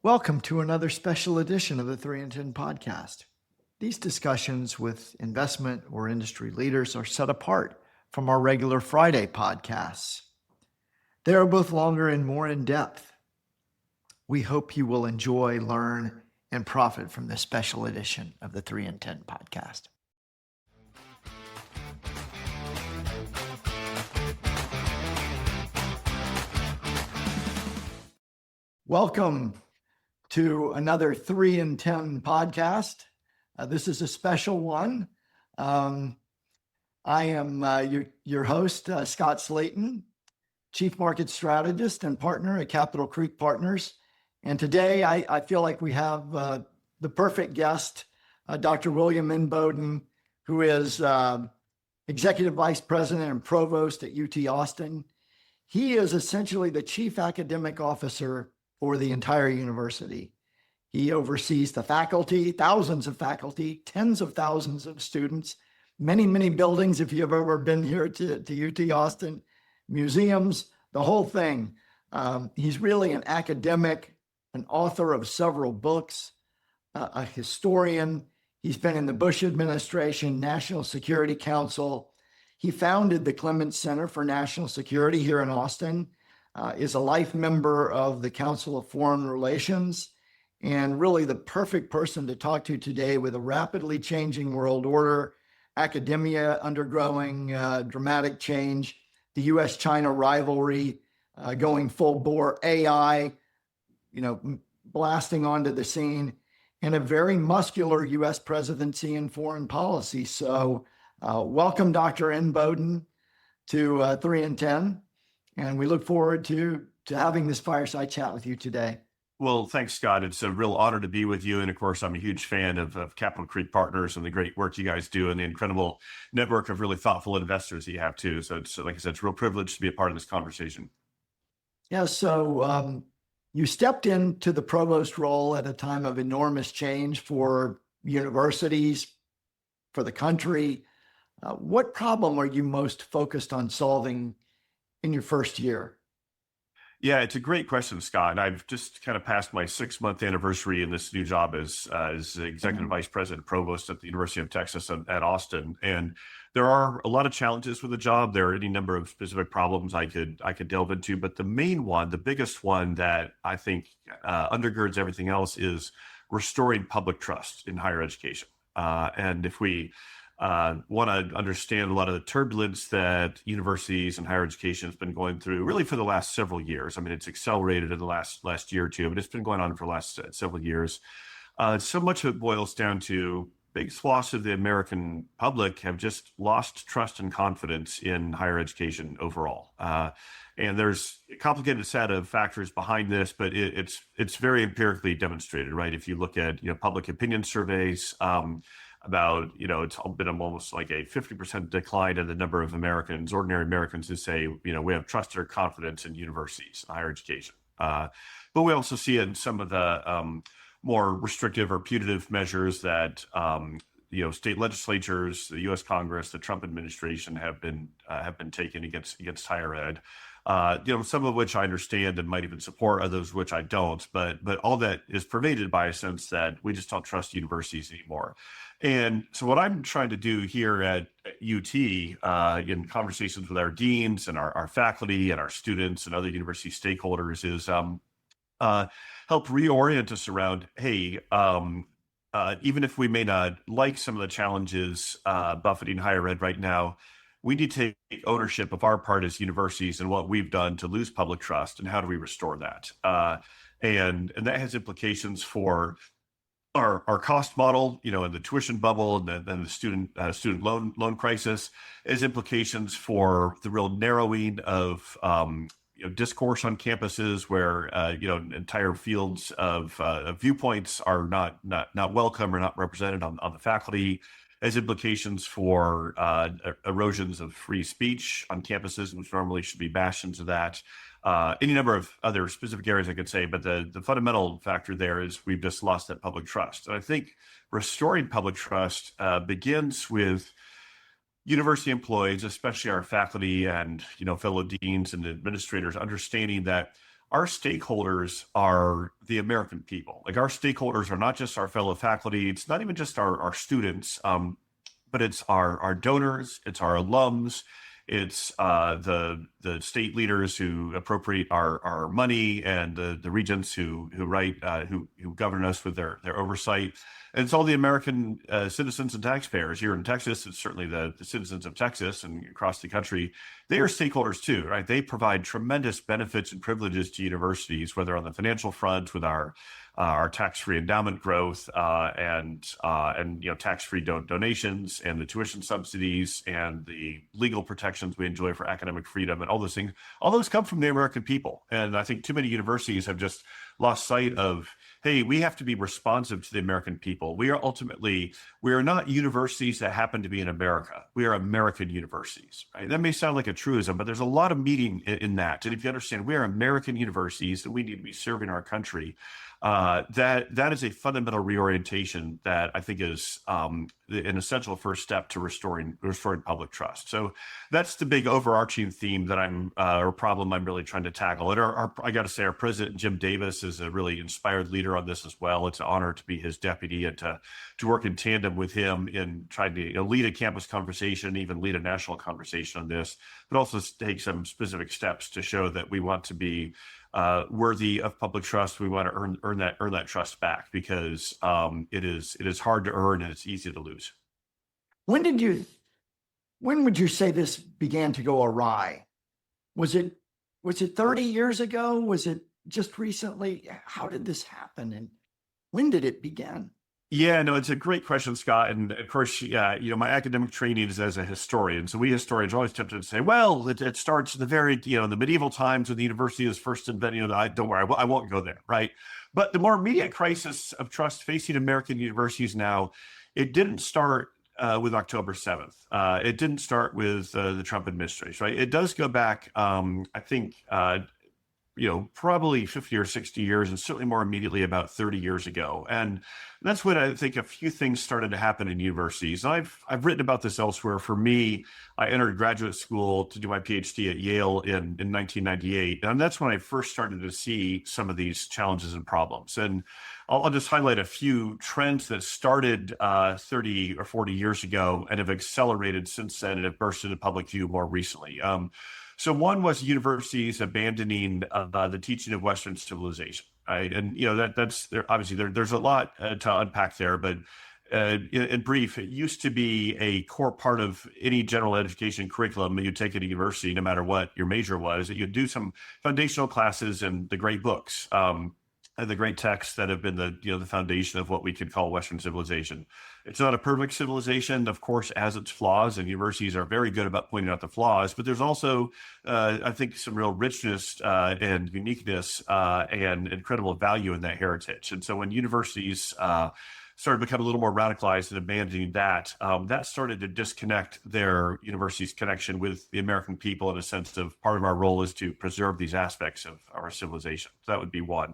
Welcome to another special edition of the 3 in 10 podcast. These discussions with investment or industry leaders are set apart from our regular Friday podcasts. They are both longer and more in depth. We hope you will enjoy, learn, and profit from this special edition of the 3 in 10 podcast. Welcome to another 3 in 10 podcast. This is a special one. I am your host, Scott Slayton, Chief Market Strategist and Partner at Capitol Creek Partners. And today I feel like we have the perfect guest, Dr. William Inboden, who is Executive Vice President and Provost at UT Austin. He is essentially the Chief Academic Officer for the entire university. He oversees the faculty, thousands of faculty, tens of thousands of students, many, many buildings, if you've ever been here to UT Austin, museums, the whole thing. He's really an academic, an author of several books, a historian. He's been in the Bush administration, National Security Council. He founded the Clements Center for National Security here in Austin, is a life member of the Council of Foreign Relations, and really the perfect person to talk to today with a rapidly changing world order, academia undergoing dramatic change, the U.S.-China rivalry going full bore, AI, blasting onto the scene, and a very muscular U.S. presidency and foreign policy. So welcome, Dr. Inboden, to 3 in 10. And we look forward to having this fireside chat with you today. Well, thanks, Scott. It's a real honor to be with you. And of course, I'm a huge fan of Capitol Creek Partners and the great work you guys do and the incredible network of really thoughtful investors you have too. So it's, like I said, it's a real privilege to be a part of this conversation. Yeah, so you stepped into the provost role at a time of enormous change for universities, for the country. What problem are you most focused on solving in your first year? Yeah, it's a great question, Scott. I've just kind of passed my 6-month anniversary in this new job as Executive Vice President and Provost at the University of Texas at Austin. And there are a lot of challenges with the job. There are any number of specific problems I could delve into, but the main one, the biggest one that I think undergirds everything else is restoring public trust in higher education. And if we want to understand a lot of the turbulence that universities and higher education has been going through really for the last several years. I mean, it's accelerated in the last year or two, but it's been going on for the last several years. So much of it boils down to big swaths of the American public have just lost trust and confidence in higher education overall. And there's a complicated set of factors behind this, but it's very empirically demonstrated, right? If you look at public opinion surveys, about, it's been almost like a 50% decline in the number of Americans, ordinary Americans, who say, we have trust or confidence in universities, higher education. But we also see it in some of the more restrictive or punitive measures that, state legislatures, the U.S. Congress, the Trump administration have been taking against higher ed. Some of which I understand and might even support, others which I don't. But all that is pervaded by a sense that we just don't trust universities anymore. And so what I'm trying to do here at UT in conversations with our deans and our faculty and our students and other university stakeholders is help reorient us around, hey, even if we may not like some of the challenges buffeting higher ed right now, we need to take ownership of our part as universities and what we've done to lose public trust, and how do we restore that? And that has implications for our cost model, and the tuition bubble, and then the student loan crisis, has implications for the real narrowing of discourse on campuses where entire fields of viewpoints are not welcome or not represented on the faculty. Has implications for erosions of free speech on campuses, which normally should be bastions of that. Any number of other specific areas I could say, but the fundamental factor there is we've just lost that public trust. And I think restoring public trust begins with university employees, especially our faculty and fellow deans and administrators, understanding that our stakeholders are the American people. Like, our stakeholders are not just our fellow faculty. It's not even just our students, but it's our donors, it's our alums, it's the state leaders who appropriate our money, and the regents who govern us with their oversight. And it's all the American citizens and taxpayers here in Texas. It's certainly the citizens of Texas and across the country. They are stakeholders too, right? They provide tremendous benefits and privileges to universities, whether on the financial front with our tax-free endowment growth, and tax-free donations, and the tuition subsidies, and the legal protections we enjoy for academic freedom, and all those things. All those come from the American people. And I think too many universities have just lost sight of, hey, we have to be responsive to the American people. We are not universities that happen to be in America. We are American universities, right? That may sound like a truism, but there's a lot of meaning in that. And if you understand we are American universities and we need to be serving our country, that is a fundamental reorientation that I think is an essential first step to restoring public trust. So that's the big overarching theme that or problem I'm really trying to tackle. And I got to say, our president, Jim Davis, is a really inspired leader on this as well. It's an honor to be his deputy and to work in tandem with him in trying to lead a campus conversation, even lead a national conversation on this, but also take some specific steps to show that we want to be worthy of public trust. We want to earn that trust back, because it is hard to earn and it's easy to lose. When would you say this began to go awry? Was it 30 years ago? Was it just recently? How did this happen, and when did it begin? Yeah, no, it's a great question, Scott. And of course, my academic training is as a historian. So we historians are always tempted to say, well, it starts in the medieval times when the university was first invented. Don't worry, I won't go there, right? But the more immediate crisis of trust facing American universities now, it didn't start with October 7th. It didn't start with the Trump administration, right? It does go back, I think, probably 50 or 60 years, and certainly more immediately about 30 years ago. And that's when I think a few things started to happen in universities. And I've written about this elsewhere. For me, I entered graduate school to do my PhD at Yale in 1998. And that's when I first started to see some of these challenges and problems. And I'll just highlight a few trends that started 30 or 40 years ago and have accelerated since then and have burst into public view more recently. So one was universities abandoning the teaching of Western civilization, right? And that's there. Obviously, there's a lot to unpack there, but in brief, it used to be a core part of any general education curriculum that you take at a university, no matter what your major was, that you'd do some foundational classes and the great books, the great texts that have been the foundation of what we could call Western civilization. It's not a perfect civilization, of course, as its flaws, and universities are very good about pointing out the flaws, but there's also, I think, some real richness and uniqueness and incredible value in that heritage. And so when universities started becoming a little more radicalized and abandoning that, that started to disconnect their university's connection with the American people, in a sense of part of our role is to preserve these aspects of our civilization. So that would be one.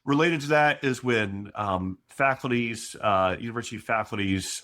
Related to that is when university faculties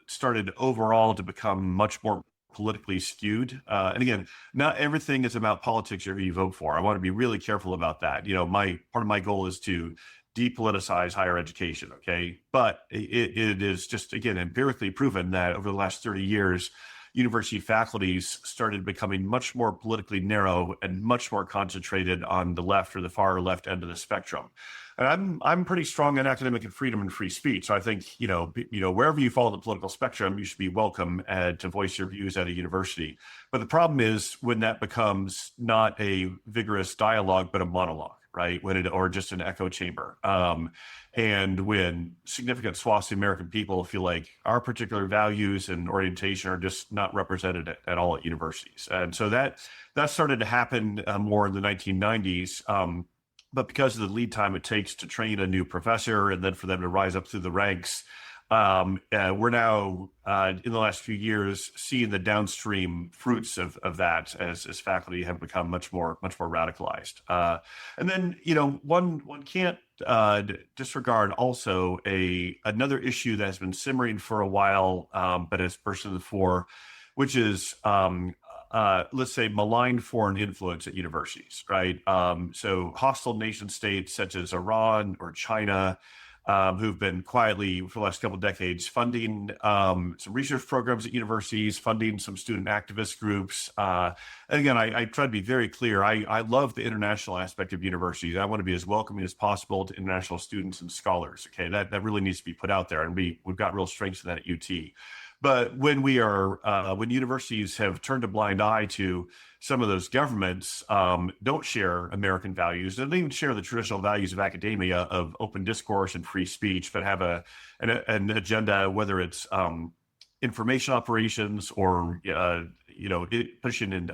started overall to become much more politically skewed. And again, not everything is about politics or who you vote for. I want to be really careful about that. Part of my goal is to depoliticize higher education, okay? But it is just, again, empirically proven that over the last 30 years, university faculties started becoming much more politically narrow and much more concentrated on the left or the far left end of the spectrum. And I'm pretty strong in academic and freedom and free speech. So I think, wherever you fall on the political spectrum, you should be welcome to voice your views at a university. But the problem is when that becomes not a vigorous dialogue, but a monologue, right? Or just an echo chamber. And when significant swaths of American people feel like our particular values and orientation are just not represented at all at universities. And so that started to happen more in the 1990s. But because of the lead time it takes to train a new professor and then for them to rise up through the ranks, we're now in the last few years seeing the downstream fruits of that as faculty have become much more radicalized. And then one can't disregard also another issue that has been simmering for a while, but has burst to the fore, which is let's say, malign foreign influence at universities, right? So hostile nation states such as Iran or China, who've been quietly for the last couple of decades funding some research programs at universities, funding some student activist groups. And again, I try to be very clear. I love the international aspect of universities. I want to be as welcoming as possible to international students and scholars. Okay, that really needs to be put out there, and we've got real strengths in that at UT. But when when universities have turned a blind eye to some of those governments, don't share American values, they don't even share the traditional values of academia of open discourse and free speech, but have an agenda, whether it's information operations or pushing in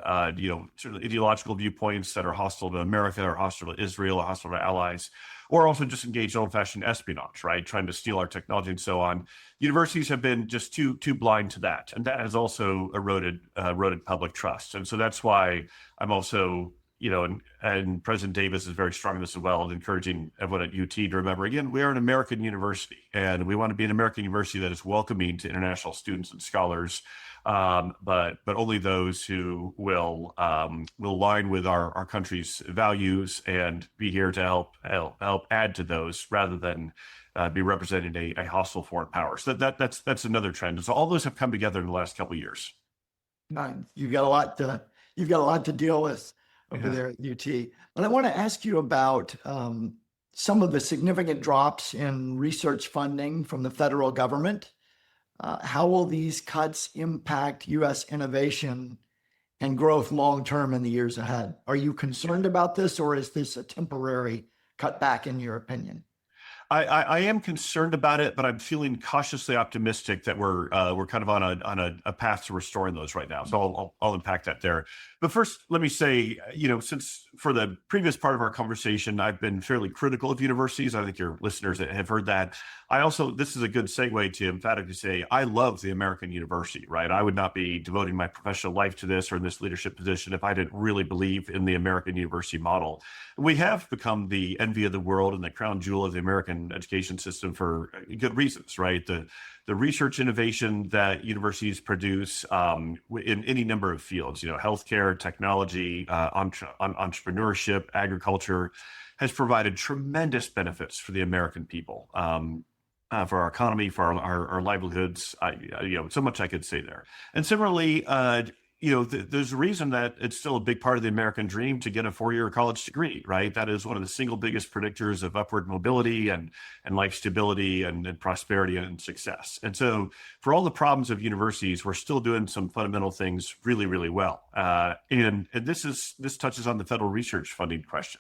sort of ideological viewpoints that are hostile to America or hostile to Israel or hostile to allies, or also just engage in old-fashioned espionage, right? Trying to steal our technology and so on. Universities have been just too blind to that, and that has also eroded public trust. And so that's why I'm also, and President Davis is very strong in this as well, encouraging everyone at UT to remember, again, we are an American university, and we want to be an American university that is welcoming to international students and scholars, but only those who will align with our country's values and be here to help add to those, rather than be representing a hostile foreign power. So that's another trend. And so all those have come together in the last couple of years. You've got a lot to deal with over there at UT. But I want to ask you about some of the significant drops in research funding from the federal government. How will these cuts impact U.S. innovation and growth long-term in the years ahead? Are you concerned about this, or is this a temporary cutback in your opinion? I am concerned about it, but I'm feeling cautiously optimistic that we're kind of on a path to restoring those right now. So I'll unpack that there. But first, let me say, since for the previous part of our conversation, I've been fairly critical of universities. I think your listeners have heard that. This is a good segue to emphatically say, I love the American university, right? I would not be devoting my professional life to this or in this leadership position if I didn't really believe in the American university model. We have become the envy of the world and the crown jewel of the American education system for good reasons, right? The research innovation that universities produce in any number of fields, healthcare, technology, entrepreneurship, agriculture, has provided tremendous benefits for the American people, for our economy, for our livelihoods. So much I could say there. And similarly, there's a reason that it's still a big part of the American dream to get a 4-year college degree, right? That is one of the single biggest predictors of upward mobility and life stability and prosperity and success. And so for all the problems of universities, we're still doing some fundamental things really, really well. And this touches on the federal research funding question.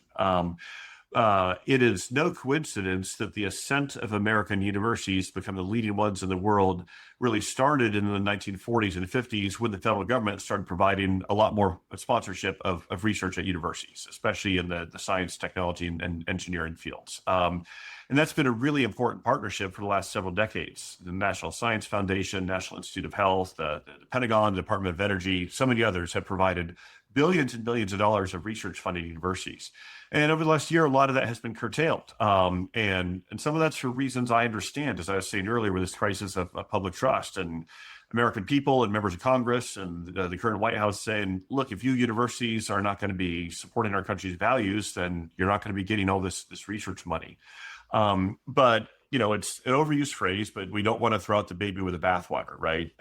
It is no coincidence that the ascent of American universities to become the leading ones in the world really started in the 1940s and 50s, when the federal government started providing a lot more sponsorship of research at universities, especially in the science, technology, and engineering fields. And that's been a really important partnership for the last several decades. The National Science Foundation, National Institute of Health, the Pentagon, the Department of Energy, so many others have provided billions and billions of dollars of research funding to universities. And over the last year, a lot of that has been curtailed. And some of that's for reasons I understand, as I was saying earlier, with this crisis of public trust, and American people and members of Congress and the current White House saying, look, if you universities are not going to be supporting our country's values, then you're not going to be getting all this research money. But, it's an overused phrase, but we don't want to throw out the baby with the bathwater, right?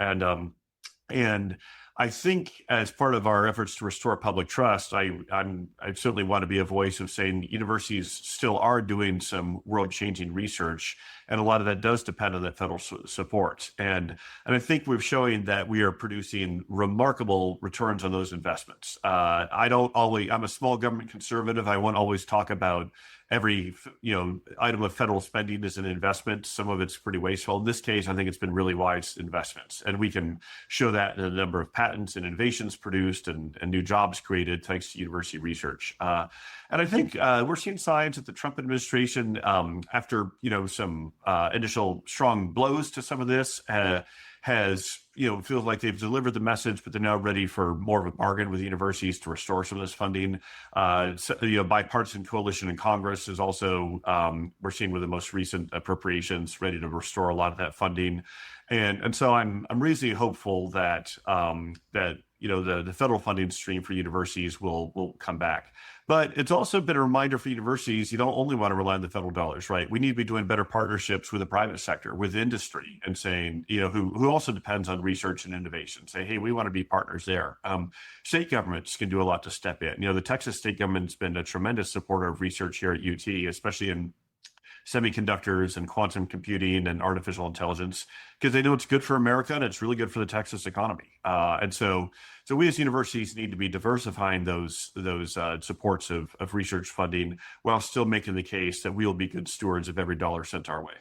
And I think as part of our efforts to restore public trust, I certainly want to be a voice of saying universities still are doing some world-changing research, and a lot of that does depend on that federal support. And I think we're showing that we are producing remarkable returns on those investments. I'm a small government conservative. I won't always talk about every item of federal spending is an investment. Some of it's pretty wasteful. In this case, I think it's been really wise investments, and we can show that in the number of patents and innovations produced and new jobs created thanks to university research. And I think we're seeing signs that the Trump administration, after some initial strong blows to some of this, feels like they've delivered the message, but they're now ready for more of a bargain with universities to restore some of this funding. Bipartisan coalition in Congress is also, we're seeing with the most recent appropriations, ready to restore a lot of that funding. And so I'm reasonably hopeful that the federal funding stream for universities will come back. But it's also been a reminder for universities, you don't only want to rely on the federal dollars, right? We need to be doing better partnerships with the private sector, with industry, and saying, who also depends on research and innovation. Say, hey, we want to be partners there. State governments can do a lot to step in. The Texas state government's been a tremendous supporter of research here at UT, especially in semiconductors and quantum computing and artificial intelligence, because they know it's good for America and it's really good for the Texas economy. And so we as universities need to be diversifying those supports of research funding while still making the case that we will be good stewards of every dollar sent our way.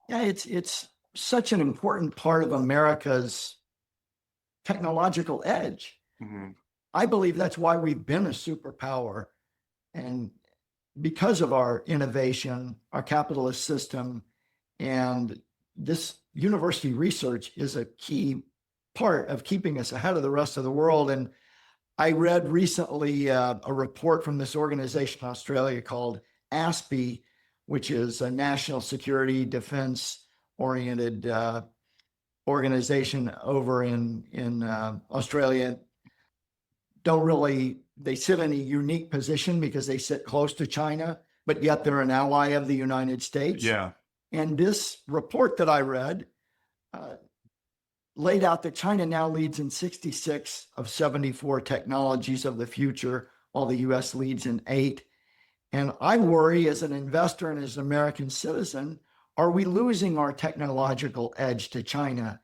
Yeah, it's such an important part of America's technological edge. Mm-hmm. I believe that's why we've been a superpower, and because of our innovation, our capitalist system, and this university research is a key part of keeping us ahead of the rest of the world. And I read recently a report from this organization in Australia called ASPI, which is a national security defense oriented organization over in Australia. They sit in a unique position because they sit close to China, but yet they're an ally of the United States. Yeah. And this report that I read laid out that China now leads in 66 of 74 technologies of the future, while the US leads in 8. And I worry, as an investor and as an American citizen, are we losing our technological edge to China?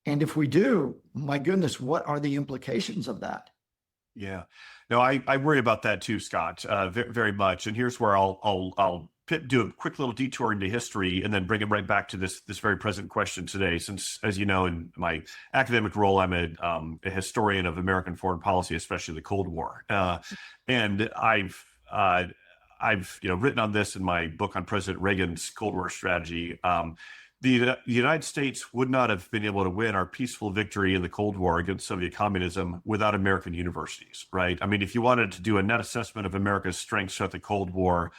And if we do, my goodness, what are the implications of that? Yeah, no, I worry about that too, Scott, very, very much. And here's where I'll do a quick little detour into history and then bring it right back to this very present question today. Since, as you know, in my academic role, I'm a historian of American foreign policy, especially the Cold War, and I've written on this in my book on President Reagan's Cold War strategy. The United States would not have been able to win our peaceful victory in the Cold War against Soviet communism without American universities, right? I mean, if you wanted to do a net assessment of America's strengths throughout the Cold War,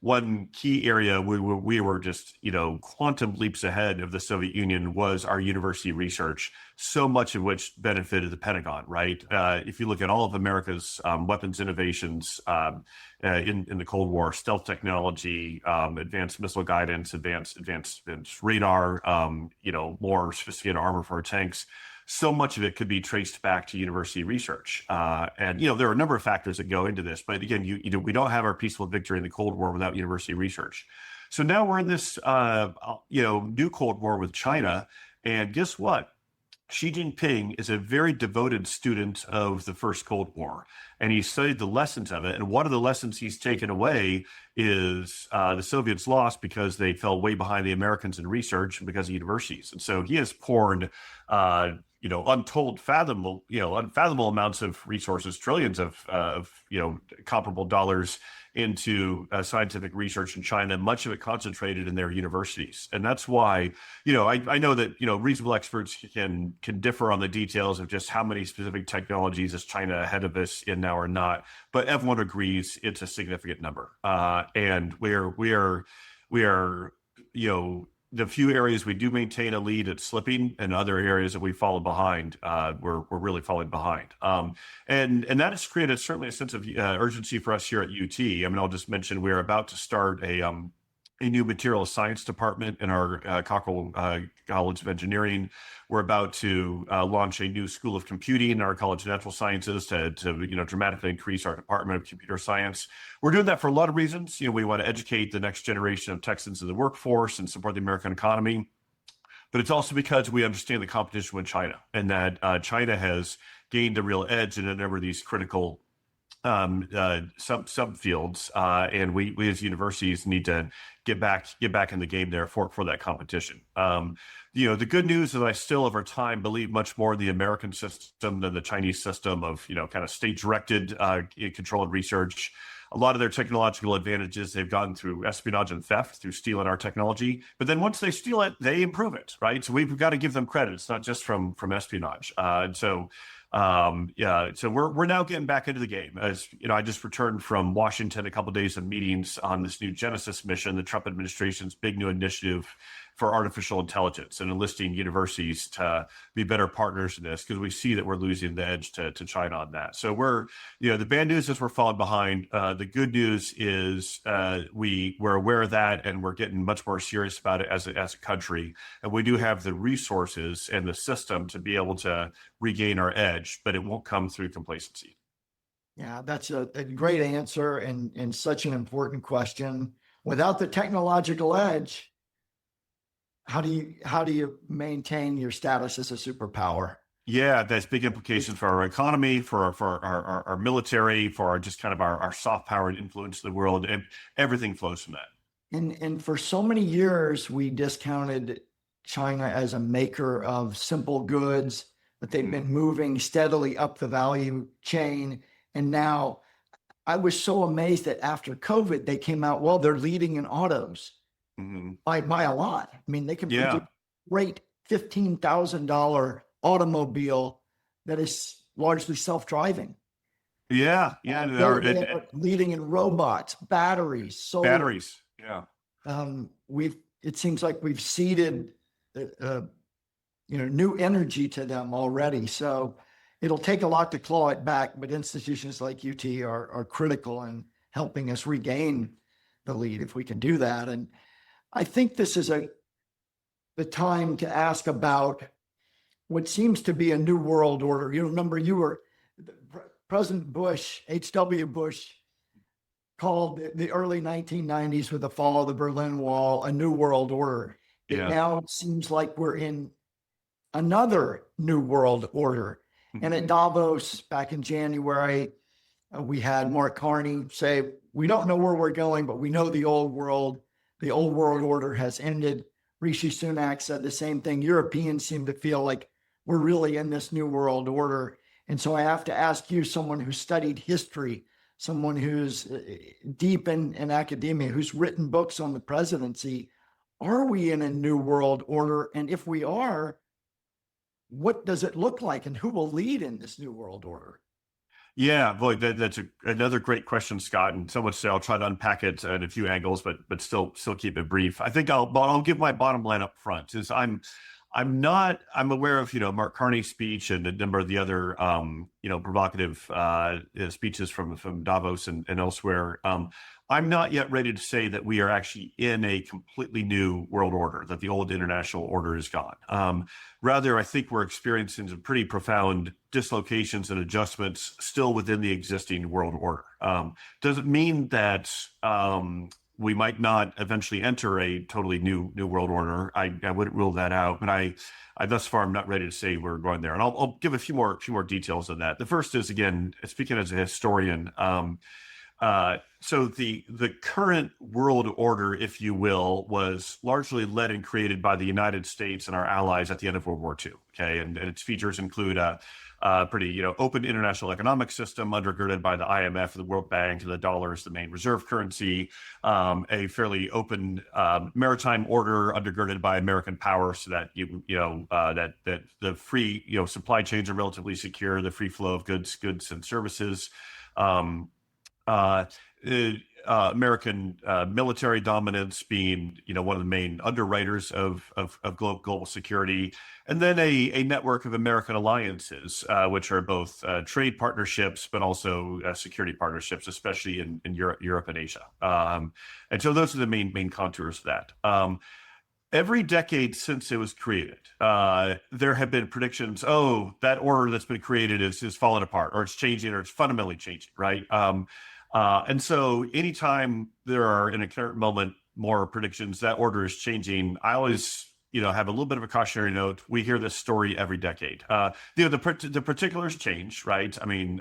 one key area we were just, quantum leaps ahead of the Soviet Union was our university research, so much of which benefited the Pentagon, right? If you look at all of America's weapons innovations in the Cold War, stealth technology, advanced missile guidance, advanced radar, more sophisticated armor for our tanks, so much of it could be traced back to university research. And there are a number of factors that go into this, but again, we don't have our peaceful victory in the Cold War without university research. So now we're in this, new Cold War with China. And guess what? Xi Jinping is a very devoted student of the first Cold War, and he studied the lessons of it. And one of the lessons he's taken away is the Soviets lost because they fell way behind the Americans in research and because of universities. And so he has poured, unfathomable amounts of resources, trillions of comparable dollars into scientific research in China, much of it concentrated in their universities. And that's why, I know that, reasonable experts can differ on the details of just how many specific technologies is China ahead of us in now or not, but everyone agrees it's a significant number. And we are, the few areas we do maintain a lead, it's slipping, and other areas that we fall behind, we're really falling behind. And that has created certainly a sense of urgency for us here at UT. I mean, I'll just mention we're about to start a new material science department in our Cockrell College of Engineering. We're about to launch a new school of computing in our College of Natural Sciences to dramatically increase our Department of Computer Science. We're doing that for a lot of reasons. We want to educate the next generation of Texans in the workforce and support the American economy. But it's also because we understand the competition with China, and that China has gained a real edge in a number of these critical subfields, and we as universities need to get back in the game there for that competition. The good news is I still over time believe much more in the American system than the Chinese system of kind of state directed control and research. A lot of their technological advantages they've gotten through espionage and theft, through stealing our technology. But then once they steal it, they improve it, right? So we've got to give them credit. It's not just from espionage. So we're now getting back into the game. As I just returned from Washington, a couple of days of meetings on this new Genesis mission, the Trump administration's big new initiative for artificial intelligence and enlisting universities to be better partners in this, because we see that we're losing the edge to China on that. So the bad news is we're falling behind. The good news is we're aware of that, and we're getting much more serious about it as a country. And we do have the resources and the system to be able to regain our edge, but it won't come through complacency. Yeah, that's a great answer and such an important question. Without the technological edge, how do you maintain your status as a superpower? Yeah, that's big implications for our economy, for our military, for our soft power and influence in the world, and everything flows from that. And for so many years, we discounted China as a maker of simple goods, but they've been moving steadily up the value chain. And now I was so amazed that after COVID, they came out, well, they're leading in autos by a lot. I mean, they can produce a great $15,000 automobile that is largely self-driving. Yeah. They're leading in robots, batteries, solar. Batteries. Yeah. It seems like we've seeded, new energy to them already. So it'll take a lot to claw it back, but institutions like UT are critical in helping us regain the lead if we can do that. And I think this is the time to ask about what seems to be a new world order. You remember President Bush, H.W. Bush, called the early 1990s with the fall of the Berlin Wall a new world order. Yeah. It now seems like we're in another new world order. And at Davos back in January, we had Mark Carney say, we don't know where we're going, but we know the old world order has ended. Rishi Sunak said the same thing. Europeans seem to feel like we're really in this new world order. And so I have to ask you, someone who studied history, someone who's deep in academia, who's written books on the presidency, are we in a new world order? And if we are, what does it look like, and who will lead in this new world order? Yeah, boy, that's another greit question, Scott. And so much so I'll try to unpack it at a few angles, but still keep it brief. I think I'll give my bottom line up front. Is I'm aware of Mark Carney's speech and a number of the other provocative speeches from Davos and elsewhere. I'm not yet ready to say that we are actually in a completely new world order, that the old international order is gone. Rather, I think we're experiencing some pretty profound dislocations and adjustments still within the existing world order. Doesn't mean that we might not eventually enter a totally new world order. I wouldn't rule that out, but I thus far I'm not ready to say we're going there. And I'll give a few more details on that. The first is, again, speaking as a historian. So the current world order, if you will, was largely led and created by the United States and our allies at the end of World War II. Okay, and its features include a pretty open international economic system undergirded by the IMF, the World Bank, and the dollar is the main reserve currency. A fairly open maritime order undergirded by American power, so that that the free supply chains are relatively secure, the free flow of goods and services. American military dominance being, one of the main underwriters of global security, and then a network of American alliances, which are both trade partnerships, but also security partnerships, especially in Europe and Asia. And so those are the main contours of that. Every decade since it was created, there have been predictions, that order that's been created is falling apart, or it's changing, or it's fundamentally changing, right? And so anytime there are, in a current moment, more predictions that order is changing, I always, have a little bit of a cautionary note. We hear this story every decade. The particulars change, right? I mean,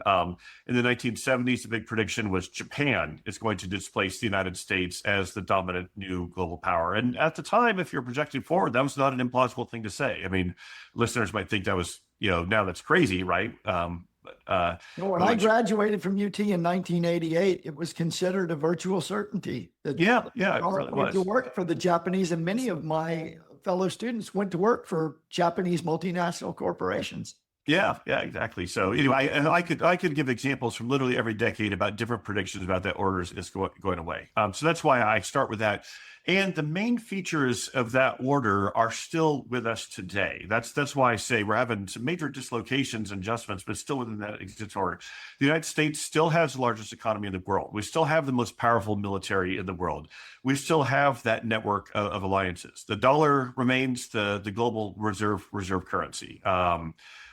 in the 1970s, the big prediction was Japan is going to displace the United States as the dominant new global power. And at the time, if you're projecting forward, that was not an implausible thing to say. I mean, listeners might think that was, now that's crazy, right? When I graduated from UT in 1988, it was considered a virtual certainty that it really went to work for the Japanese, and many of my fellow students went to work for Japanese multinational corporations. Yeah, exactly. So anyway, I could give examples from literally every decade about different predictions about that order is going away. So that's why I start with that. And the main features of that order are still with us today. That's why I say we're having some major dislocations and adjustments, but still within that existing order. The United States still has the largest economy in the world. We still have the most powerful military in the world. We still have that network of alliances. The dollar remains the global reserve currency.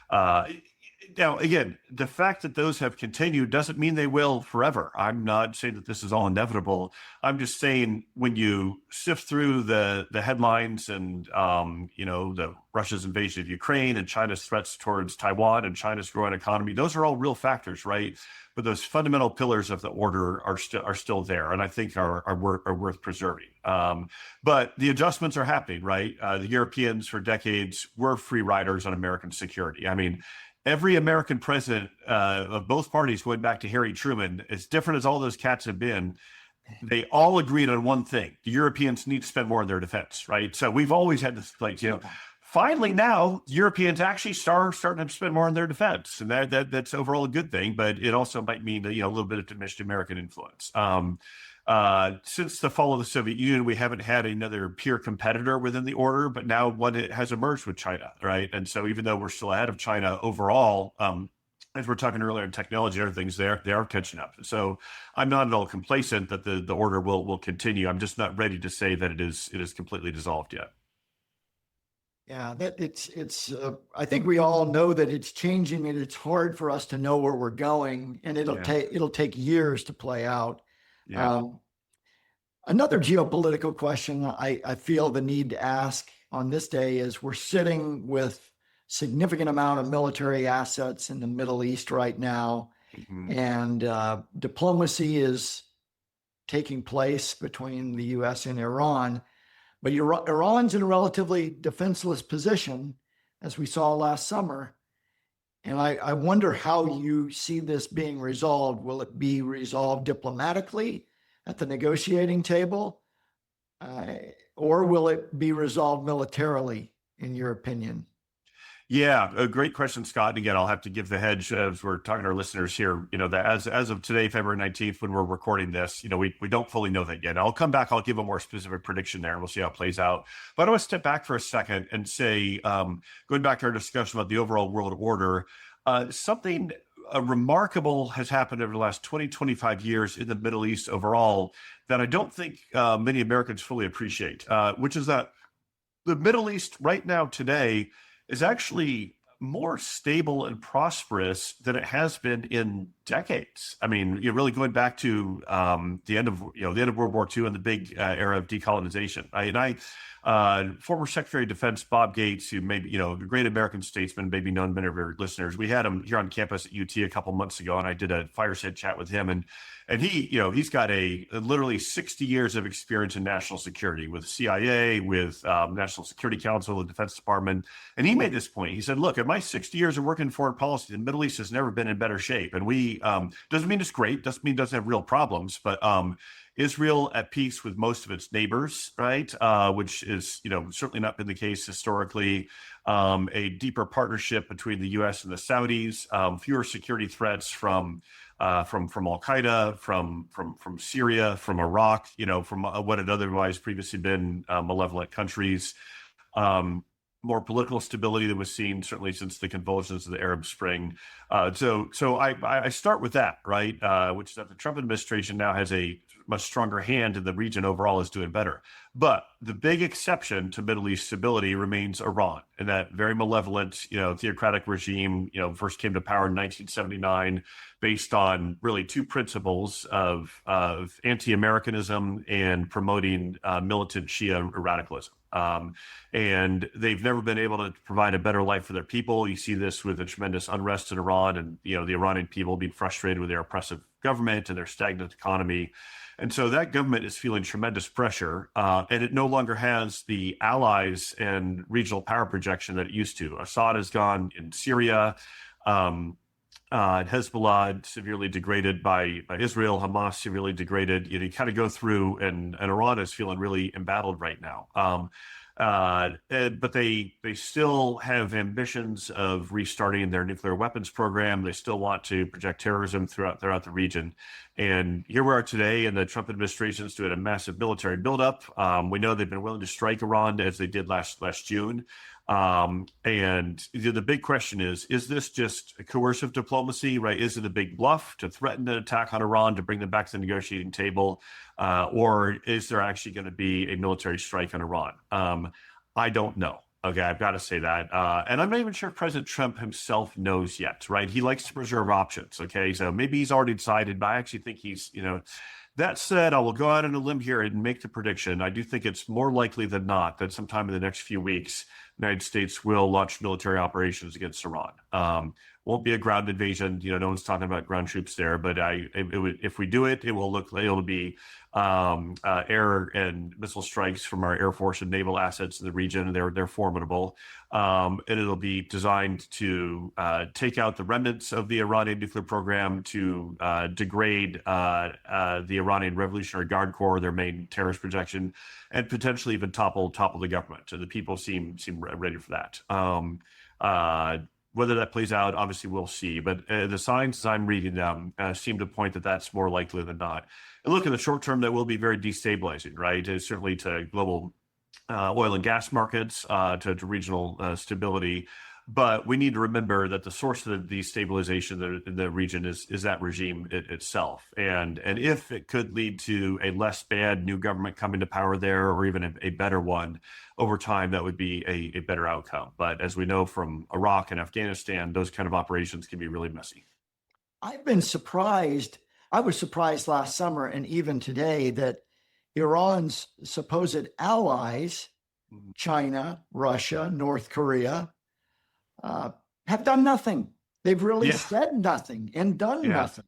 Uh, Now, again, the fact that those have continued doesn't mean they will forever. I'm not saying that this is all inevitable. I'm just saying when you sift through the headlines and the Russia's invasion of Ukraine and China's threats towards Taiwan and China's growing economy, those are all real factors, right? But those fundamental pillars of the order are still there, and I think are worth preserving. But the adjustments are happening, right? The Europeans for decades were free riders on American security. I mean, every American president of both parties, going back to Harry Truman, as different as all those cats have been, they all agreed on one thing: the Europeans need to spend more on their defense, right? So we've always had this, like, finally now Europeans actually starting to spend more on their defense, and that's overall a good thing. But it also might mean a little bit of diminished American influence. Since the fall of the Soviet Union, we haven't had another peer competitor within the order, but now one has emerged with China, right? And so even though we're still ahead of China overall, as we're talking earlier in technology and other things, they are catching up. So I'm not at all complacent that the order will continue. I'm just not ready to say that it is completely dissolved yet. Yeah, that it's. I think we all know that it's changing, and it's hard for us to know where we're going, and it'll take years to play out. Yeah. Another geopolitical question I feel the need to ask on this day is: we're sitting with significant amount of military assets in the Middle East right now, and diplomacy is taking place between the U.S. and Iran. But Iran's in a relatively defenseless position, as we saw last summer. And I wonder how you see this being resolved. Will it be resolved diplomatically at the negotiating table? Or will it be resolved militarily, in your opinion? Yeah, a great question, Scott. And again, I'll have to give the hedge as we're talking to our listeners here. That as of today, February 19th, when we're recording this, we don't fully know that yet. I'll come back. I'll give a more specific prediction there, and we'll see how it plays out. But I want to step back for a second and say, going back to our discussion about the overall world order, something remarkable has happened over the last 20, 25 years in the Middle East overall that I don't think many Americans fully appreciate, which is that the Middle East right now today is actually more stable and prosperous than it has been in decades. I mean, you're really going back to the end of World War II and the big era of decolonization. Former Secretary of Defense Bob Gates, who maybe a great American statesman, maybe known many of our listeners. We had him here on campus at UT a couple months ago, and I did a fireside chat with him. And he, he's got a literally 60 years of experience in national security with CIA, with National Security Council, the Defense Department. And he made this point. He said, "Look, in my 60 years of working in foreign policy, the Middle East has never been in better shape. And we doesn't mean it's great, doesn't mean it doesn't have real problems, but Israel at peace with most of its neighbors, right? Which is, certainly not been the case historically. A deeper partnership between the U.S. and the Saudis, fewer security threats from Al Qaeda, from Syria, from Iraq, from what had otherwise previously been malevolent countries. More political stability than was seen certainly since the convulsions of the Arab Spring. So I start with that, right? Which is that the Trump administration now has a much stronger hand, and the region overall is doing better. But the big exception to Middle East stability remains Iran, and that very malevolent, theocratic regime, first came to power in 1979, based on really two principles of anti-Americanism and promoting militant Shia radicalism. And they've never been able to provide a better life for their people. You see this with the tremendous unrest in Iran, and the Iranian people being frustrated with their oppressive government and their stagnant economy. And so that government is feeling tremendous pressure, and it no longer has the allies and regional power projection that it used to. Assad has gone in Syria. Hezbollah severely degraded by Israel, Hamas severely degraded. You kind of go through, and Iran is feeling really embattled right now. But they still have ambitions of restarting their nuclear weapons program. They still want to project terrorism throughout the region. And here we are today, and the Trump administration is doing a massive military buildup. We know they've been willing to strike Iran as they did last June. And the big question is this just coercive diplomacy, right? Is it a big bluff to threaten an attack on Iran to bring them back to the negotiating table? Or is there actually going to be a military strike on Iran? I don't know. Okay, I've got to say that. And I'm not even sure if President Trump himself knows yet, right? He likes to preserve options. Okay, so maybe he's already decided, but I actually think he's, that said, I will go out on a limb here and make the prediction. I do think it's more likely than not that sometime in the next few weeks, the United States will launch military operations against Iran. Won't be a ground invasion. No one's talking about ground troops there, but if we do it, it'll be air and missile strikes from our Air Force and naval assets in the region. They're formidable. And it'll be designed to take out the remnants of the Iranian nuclear program, to degrade the Iranian Revolutionary Guard Corps, their main terrorist projection, and potentially even topple the government. And the people seem ready for that. Whether that plays out, obviously we'll see. But the signs as I'm reading them seem to point that that's more likely than not. And look, in the short term, that will be very destabilizing, right? Certainly to global oil and gas markets, to regional stability. But we need to remember that the source of the destabilization in the region is that regime itself. And if it could lead to a less bad new government coming to power there, or even a better one over time, that would be a better outcome. But as we know from Iraq and Afghanistan, those kind of operations can be really messy. I've been surprised. I was surprised last summer and even today that Iran's supposed allies, China, Russia, North Korea, have done nothing. They've really said nothing and done nothing.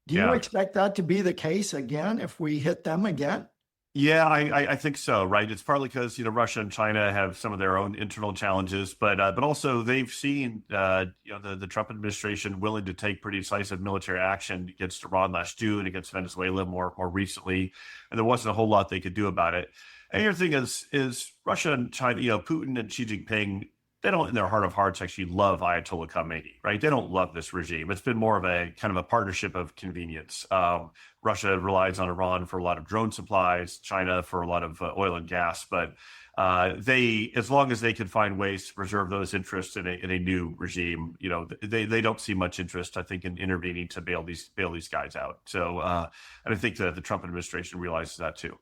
Do you expect that to be the case again if we hit them again? Yeah, I think so, right? It's partly because Russia and China have some of their own internal challenges, but also they've seen the Trump administration willing to take pretty decisive military action against Iran last June, against Venezuela more recently, and there wasn't a whole lot they could do about it. And your thing is Russia and China, Putin and Xi Jinping, they don't, in their heart of hearts, actually love Ayatollah Khamenei, right? They don't love this regime. It's been more of a kind of a partnership of convenience. Russia relies on Iran for a lot of drone supplies, China for a lot of oil and gas, but as long as they can find ways to preserve those interests in a new regime, they don't see much interest, I think, in intervening to bail these guys out. So, and I think that the Trump administration realizes that too.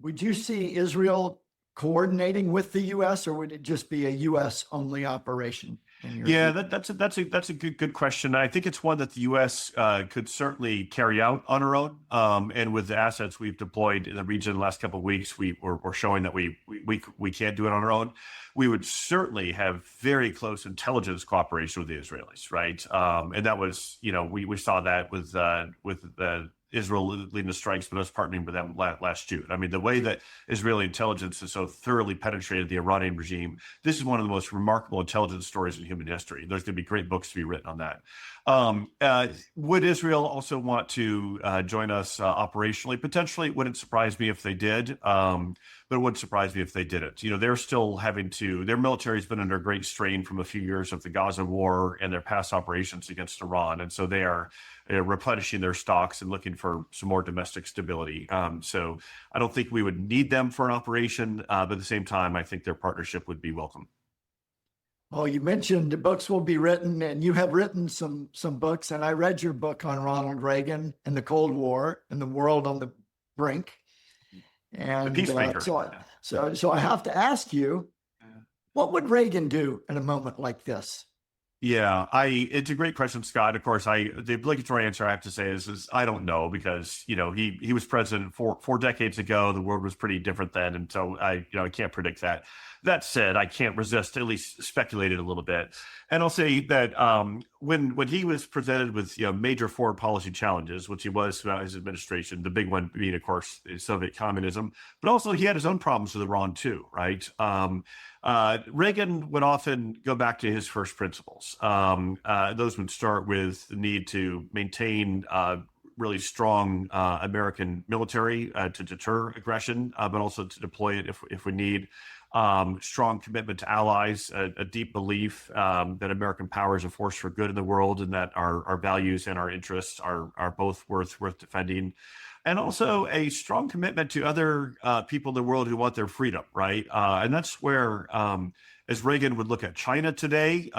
Would you see Israel coordinating with the U.S., or would it just be a U.S. only operation? Yeah, that's a good question. I think it's one that the U.S. Could certainly carry out on our own. And with the assets we've deployed in the region in the last couple of weeks, we're showing that we can't do it on our oown. We would certainly have very close intelligence cooperation with the Israelis, right? And that was, we saw that with Israel leading the strikes, but us partnering with them last June. I mean, the way that Israeli intelligence has so thoroughly penetrated the Iranian regime, this is one of the most remarkable intelligence stories in human history. There's going to be great books to be written on that. Would Israel also want to join us operationally? Potentially. It wouldn't surprise me if they did, but it wouldn't surprise me if they didn't. They're still their military has been under great strain from a few years of the Gaza war and their past operations against Iran. And so they are replenishing their stocks and looking for some more domestic stability. So I don't think we would need them for an operation, but at the same time, I think their partnership would be welcome. Well, you mentioned the books will be written, and you have written some books, and I read your book on Ronald Reagan and the Cold War and the world on the brink. And the peacemaker. So I have to ask you, what would Reagan do in a moment like this? Yeah, it's a great question, Scott. Of course, the obligatory answer I have to say is I don't know, because he was president four decades ago. The world was pretty different then, and so I can't predict that. That said, I can't resist at least speculating a little bit, and I'll say that when he was presented with major foreign policy challenges, which he was throughout his administration, the big one being, of course, Soviet communism, but also he had his own problems with Iran too, right? Reagan would often go back to his first principles. Those would start with the need to maintain really strong American military to deter aggression, but also to deploy it if we need. Strong commitment to allies, a deep belief that American power is a force for good in the world, and that our values and our interests are both worth defending. And also a strong commitment to other people in the world who want their freedom, right? And that's where, as Reagan would look at China today,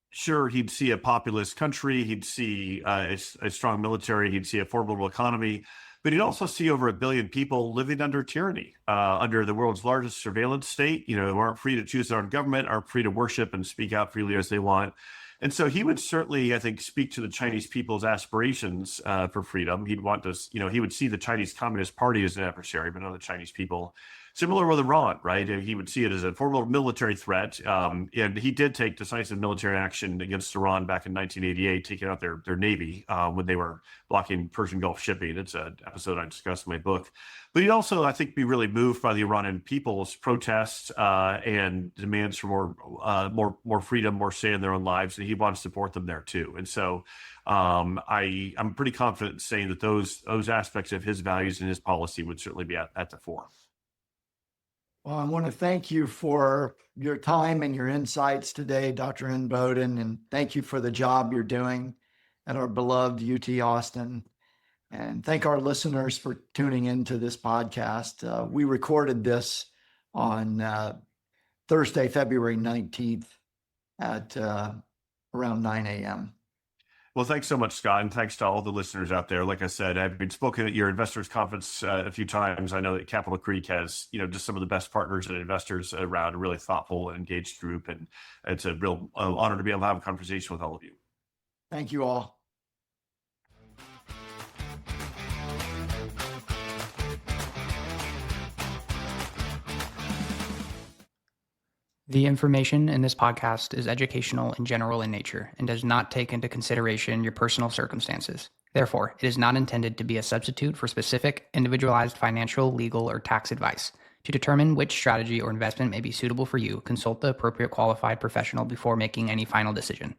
sure, he'd see a populous country, he'd see a strong military, he'd see a formidable economy, but he'd also see over 1 billion people living under tyranny, under the world's largest surveillance state, who aren't free to choose their own government, aren't free to worship and speak out freely as they want. And so he would certainly, I think, speak to the Chinese people's aspirations for freedom. He'd want to, he would see the Chinese Communist Party as an adversary, but not the Chinese people. Similar with Iran, right? He would see it as a formidable military threat. And he did take decisive military action against Iran back in 1988, taking out their navy when they were blocking Persian Gulf shipping. It's an episode I discussed in my book. But he'd also, I think, be really moved by the Iranian people's protests and demands for more freedom, more say in their own lives, and he wants to support them there too. And so I'm pretty confident in saying that those aspects of his values and his policy would certainly be at the fore. Well, I want to thank you for your time and your insights today, Dr. Inboden, and thank you for the job you're doing at our beloved UT Austin. And thank our listeners for tuning into this podcast. We recorded this on Thursday, February 19th at around 9 a.m. Well, thanks so much, Scott, and thanks to all the listeners out there. Like I said, I've been spoken at your investors conference a few times. I know that Capitol Creek has, just some of the best partners and investors around, a really thoughtful and engaged group, and it's a real honor to be able to have a conversation with all of you. Thank you all. The information in this podcast is educational and general in nature and does not take into consideration your personal circumstances. Therefore, it is not intended to be a substitute for specific, individualized financial, legal, or tax advice. To determine which strategy or investment may be suitable for you, consult the appropriate qualified professional before making any final decision.